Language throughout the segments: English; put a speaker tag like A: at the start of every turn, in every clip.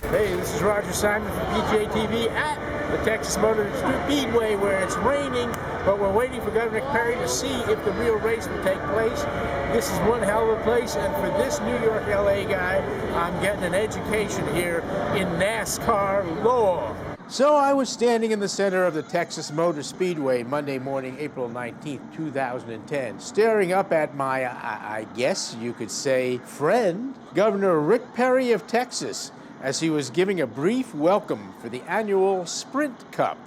A: Hey, this is Roger Simon from PGA TV at the Texas Motor Speedway, where it's raining, but we're waiting for Governor Perry to see if the real race will take place. This is one hell of a place, and for this New York, LA guy, I'm getting an education here in NASCAR lore. So I was standing in the center of the Texas Motor Speedway Monday morning, April 19th, 2010, staring up at my, I guess you could say, friend, Governor Rick Perry of Texas, as he was giving a brief welcome for the annual Sprint Cup,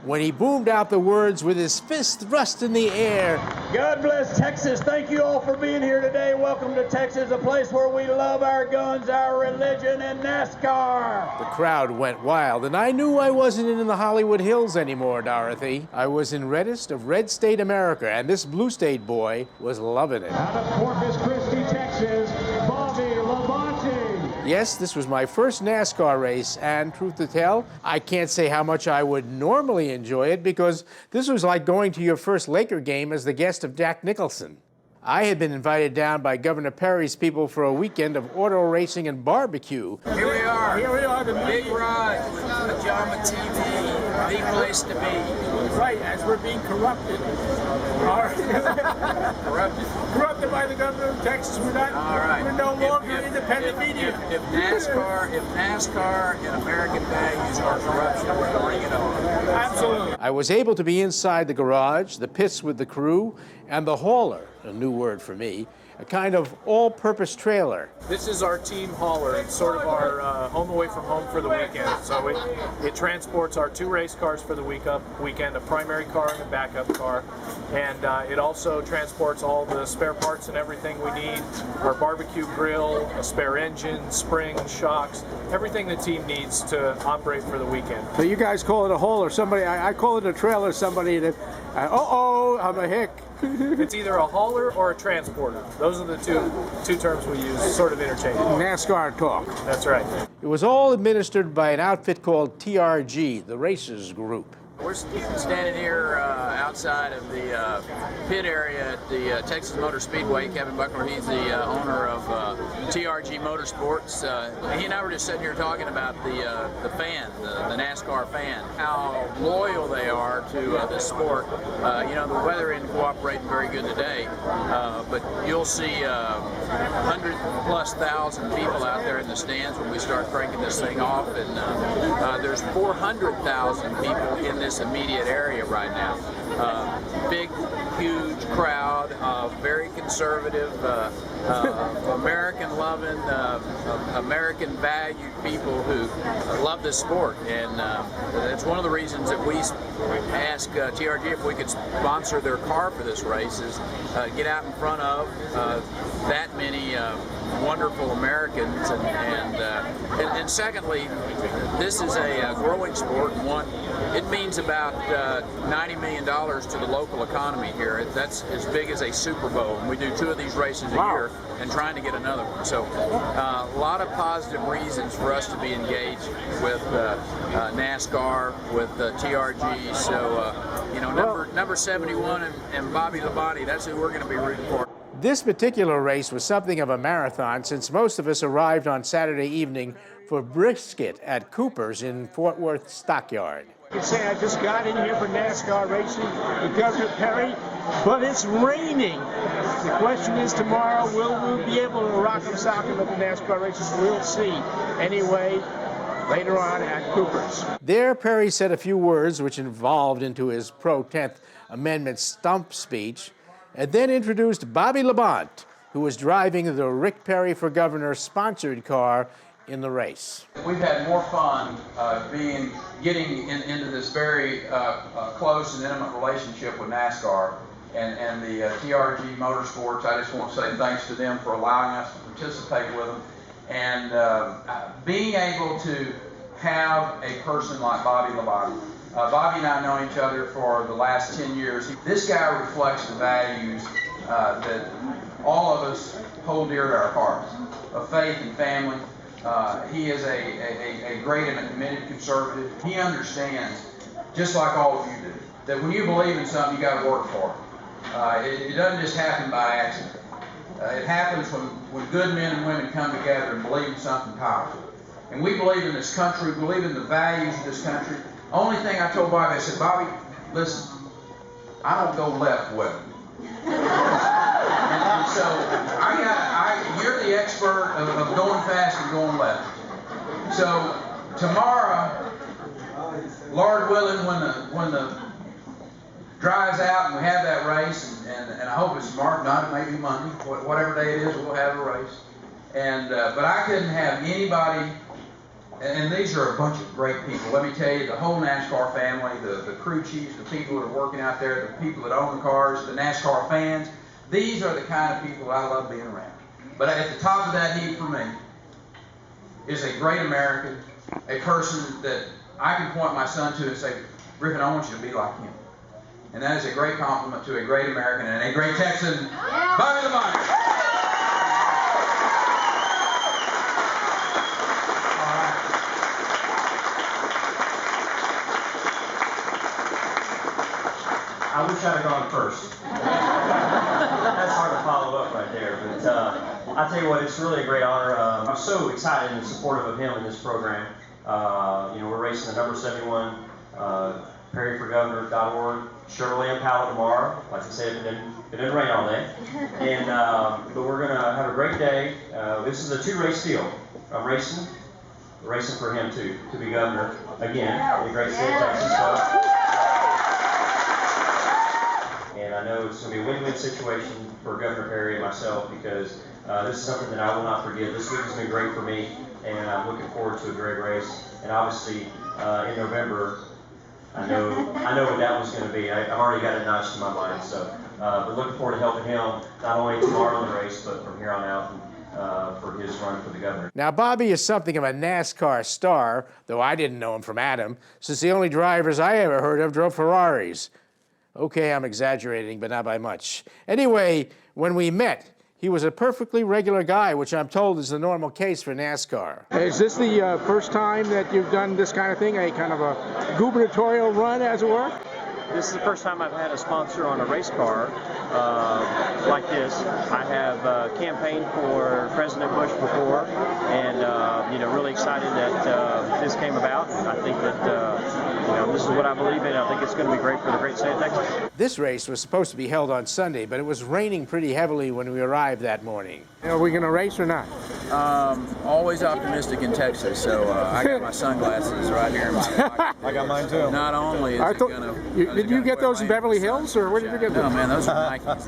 A: when he boomed out the words with his fist thrust in the air.
B: God bless Texas. Thank you all for being here today. Welcome to Texas, a place where we love our guns, our religion, and NASCAR.
A: The crowd went wild, and I knew I wasn't in the Hollywood Hills anymore, Dorothy. I was in reddest of red state America, and this blue state boy was loving it.
B: Out of Corpus Christi, Texas, Bobby Labonte.
A: Yes, this was my first NASCAR race, and truth to tell, I can't say how much I would normally enjoy it, because this was like going to your first Laker game as the guest of Jack Nicholson. I had been invited down by Governor Perry's people for a weekend of auto racing and barbecue.
C: Here we are.
A: Here we are, the
C: Big Rod, Pajama TV, the place to be.
A: Right, as we're being corrupted. Corrupted by the governor of Texas. We're not.
C: All right.
A: We're no longer independent media.
C: If NASCAR and American values are corruption, we're bring it on.
A: Absolutely. I was able to be inside the garage, the pits with the crew, and the hauler, a new word for me, a kind of all-purpose trailer.
D: This is our team hauler. It's sort of our home away from home for the weekend. So it transports our 2 race cars for the weekend, a primary car and a backup car. And it also transports all the spare parts and everything we need, our barbecue grill, a spare engine, springs, shocks, everything the team needs to operate for the weekend.
A: So you guys call it a hauler. Somebody, I call it a trailer. Somebody that, I'm a hick.
D: It's either a hauler or a transporter. Those are the two terms we use, sort of interchangeable.
A: NASCAR talk.
D: That's right.
A: It was all administered by an outfit called TRG, the Racers Group.
C: We're standing here outside of the pit area at the Texas Motor Speedway. Kevin Buckler, he's the owner of TRG Motorsports. He and I were just sitting here talking about the fan, the NASCAR fan, how loyal they are to this sport. You know, the weather isn't cooperating very good today, but you'll see 100,000+ people out there in the stands when we start cranking this thing off, and there's 400,000 people in this immediate area right now. Big, huge crowd of very conservative, American-loving, American-valued people who love this sport, and that's one of the reasons that we ask TRG if we could sponsor their car for this race, is get out in front of that many wonderful Americans, and secondly, this is a growing sport. One, it means about $90 million to the local economy here. That's as big as a Super Bowl, and we do 2 of these races a year and trying to get another one. So a lot of positive reasons for us to be engaged with NASCAR, with TRG. So you know, number 71 and Bobby Labonte, that's who we're going to be rooting for.
A: This particular race was something of a marathon, since most of us arrived on Saturday evening for brisket at Cooper's in Fort Worth Stockyard. I can say I just got in here for NASCAR racing with Governor Perry, but it's raining. The question is tomorrow, will we be able to rock 'em sock 'em at the NASCAR races? We'll see. Anyway, later on at Cooper's. There, Perry said a few words which evolved into his pro-10th Amendment stump speech, and then introduced Bobby Labonte, who was driving the Rick Perry for Governor sponsored car in the race.
E: We've had more fun getting into this very close and intimate relationship with NASCAR and the TRG Motorsports. I just want to say thanks to them for allowing us to participate with them, and being able to have a person like Bobby Labonte. Bobby and I know each other for the last 10 years. This guy reflects the values that all of us hold dear to our hearts, of faith and family. He is a great and a committed conservative. He understands, just like all of you do, that when you believe in something, you got to work for it. It doesn't just happen by accident. It happens when good men and women come together and believe in something powerful. and we believe in this country, we believe in the values of this country. Only thing I told Bobby, I said, Bobby, listen, I don't go left well. and so you're the expert of going fast and going left. So tomorrow, Lord willing, when the drive's out and we have that race, and I hope it's tomorrow, if not, it may be Monday, whatever day it is, we'll have a race. And but I couldn't have anybody, and these are a bunch of great people. Let me tell you, the whole NASCAR family, the crew chiefs, the people that are working out there, the people that own the cars, the NASCAR fans, these are the kind of people I love being around. But at the top of that heap for me is a great American, a person that I can point my son to and say, Griffin, I want you to be like him. And that is a great compliment to a great American and a great Texan, Bobby the Bobby.
F: I wish I'd have gone first. That's hard to follow up right there, but I tell you what, it's really a great honor. I'm so excited and supportive of him in this program. We're racing the number 71 PerryForGovernor.org Chevrolet Impala tomorrow. Like I said, it didn't rain all day, and but we're gonna have a great day. This is a 2-race deal. I'm racing for him to be governor again in the great state of Texas. And I know it's going to be a win-win situation for Governor Perry and myself, because this is something that I will not forget. This week has been great for me, and I'm looking forward to a great race. And obviously, in November, I know what that was going to be. I've already got it notched in my mind. So, but looking forward to helping him not only tomorrow in the race, but from here on out for his run for the governor.
A: Now, Bobby is something of a NASCAR star, though I didn't know him from Adam, since the only drivers I ever heard of drove Ferraris. Okay, I'm exaggerating, but not by much. Anyway, when we met, he was a perfectly regular guy, which I'm told is the normal case for NASCAR. Is this the first time that you've done this kind of thing, a kind of a gubernatorial run, as it were?
G: This is the first time I've had a sponsor on a race car like this. I have campaigned for President Bush before, and really excited that this came about. I think that this is what I believe in. I think it's going to be great for the great state of Texas.
A: This race was supposed to be held on Sunday, but it was raining pretty heavily when we arrived that morning. Are we going to race or not?
C: Always optimistic in Texas, so I got my sunglasses right here in my pocket.
H: I got mine too.
C: Not only is it going to...
A: Did you get those in Beverly Hills, or where did you get them?
C: No, man, those are Nikes.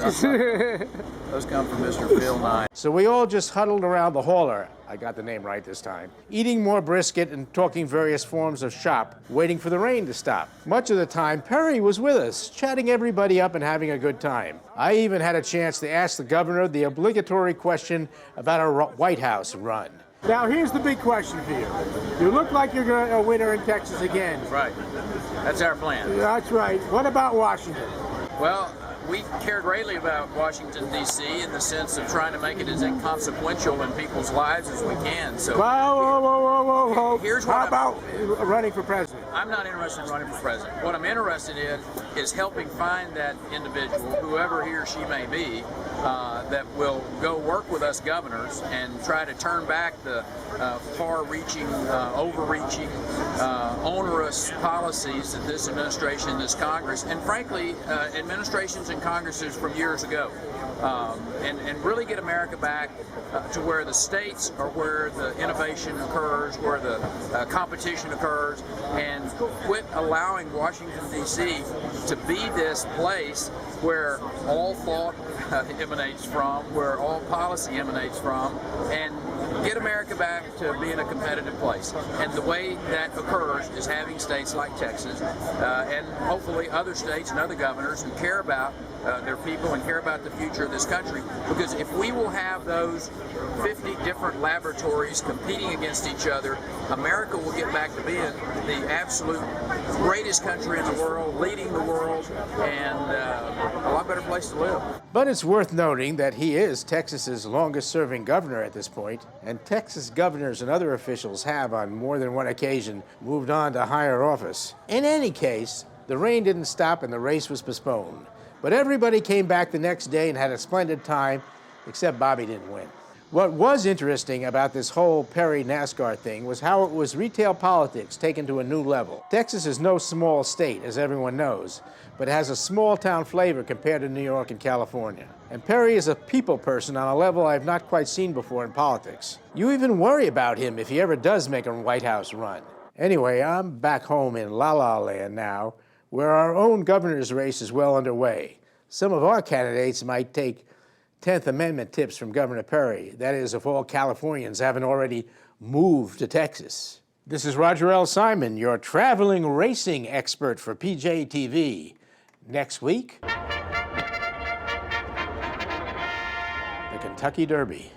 C: Those come from Mr. Phil Nye.
A: So we all just huddled around the hauler, I got the name right this time, eating more brisket and talking various forms of shop, waiting for the rain to stop. Much of the time, Perry was with us, chatting everybody up and having a good time. I even had a chance to ask the governor the obligatory question about a White House run. Now, here's the big question for you. You look like you're a winner in Texas again.
C: Right. That's our plan.
A: That's right. What about Washington?
C: Well, we care greatly about Washington, D.C. in the sense of trying to make it as inconsequential in people's lives as we can. So,
A: Whoa.
C: Here's what
A: How about running for president?
C: I'm not interested in running for president. What I'm interested in is helping find that individual, whoever he or she may be, that will go work with us governors and try to turn back the far-reaching, overreaching, onerous policies that this administration, this Congress, and frankly, administrations and Congresses from years ago, and really get America back to where the states are where the innovation occurs, where the competition occurs, and quit allowing Washington, D.C. to be this place where all thought emanates from, where all policy emanates from, and get America back to being a competitive place. And the way that occurs is having states like Texas and hopefully other states and other governors who care about their people and care about the future of this country. Because if we will have those 50 different laboratories competing against each other, America will get back to being the absolute greatest country in the world, leading the world, and a lot better place to live.
A: But it's worth noting that he is Texas's longest-serving governor at this point, and Texas governors and other officials have, on more than one occasion, moved on to higher office. In any case, the rain didn't stop and the race was postponed. But everybody came back the next day and had a splendid time, except Bobby didn't win. What was interesting about this whole Perry NASCAR thing was how it was retail politics taken to a new level. Texas is no small state, as everyone knows, but it has a small-town flavor compared to New York and California. And Perry is a people person on a level I've not quite seen before in politics. You even worry about him if he ever does make a White House run. Anyway, I'm back home in La La Land now, where our own governor's race is well underway. Some of our candidates might take 10th Amendment tips from Governor Perry. That is, if all Californians haven't already moved to Texas. This is Roger L. Simon, your traveling racing expert for PJTV. Next week, the Kentucky Derby.